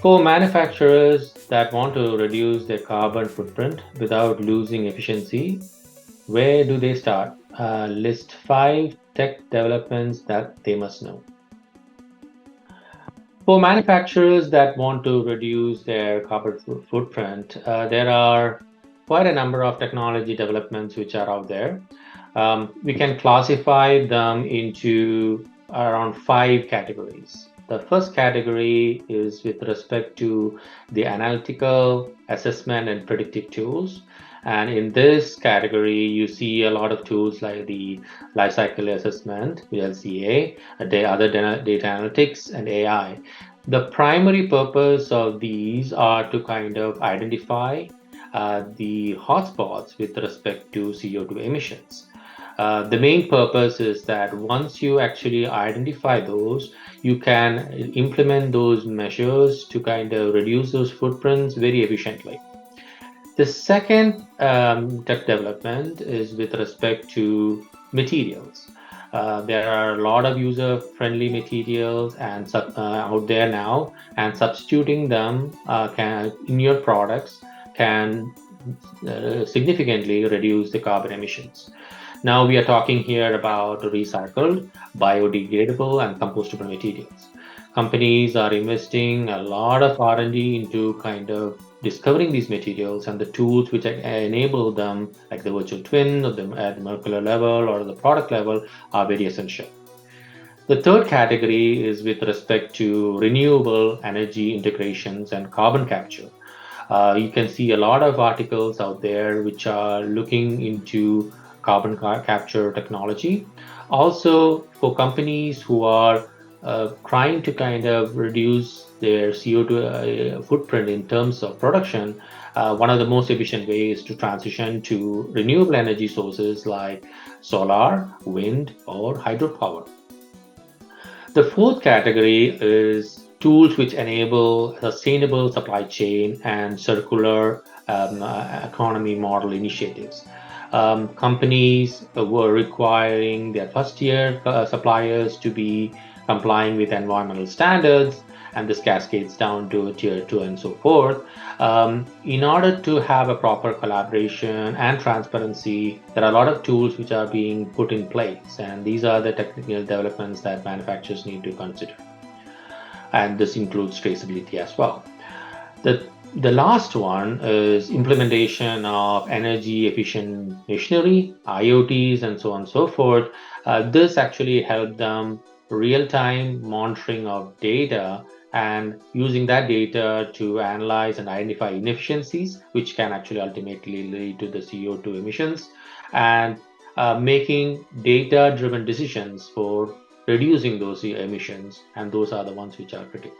For manufacturers that want to reduce their carbon footprint without losing efficiency, where do they start? List 5 tech developments that they must know. For manufacturers that want to reduce their carbon footprint, there are quite a number of technology developments which are out there. We can classify them into around 5 categories. The first category is with respect to the analytical, assessment, and predictive tools. And in this category, you see a lot of tools like the lifecycle assessment, LCA, the other data analytics, and AI. The primary purpose of these are to kind of identify the hotspots with respect to CO2 emissions. The main purpose is that once you actually identify those, you can implement those measures to kind of reduce those footprints very efficiently. The second tech development is with respect to materials. There are a lot of user-friendly materials and out there now, and substituting them in your products can significantly reduce the carbon emissions. Now we are talking here about recycled, biodegradable, and compostable materials. Companies are investing a lot of R&D into kind of discovering these materials, and the tools which enable them, like the virtual twin at the molecular level or the product level, are very essential. The third category is with respect to renewable energy integrations and carbon capture. You can see a lot of articles out there which are looking into carbon capture technology. Also, for companies who are trying to kind of reduce their CO2 footprint in terms of production, one of the most efficient ways to transition to renewable energy sources like solar, wind, or hydropower. The fourth category is tools which enable sustainable supply chain and circular economy model initiatives. Companies were requiring their first-tier suppliers to be complying with environmental standards, and this cascades down to tier 2 and so forth. In order to have a proper collaboration and transparency, there are a lot of tools which are being put in place, and these are the technical developments that manufacturers need to consider. And this includes traceability as well. The last one is implementation of energy efficient machinery, IoTs, and so on and so forth. This actually helped them real-time monitoring of data and using that data to analyze and identify inefficiencies, which can actually ultimately lead to the CO2 emissions, and making data-driven decisions for reducing those emissions, and those are the ones which are critical.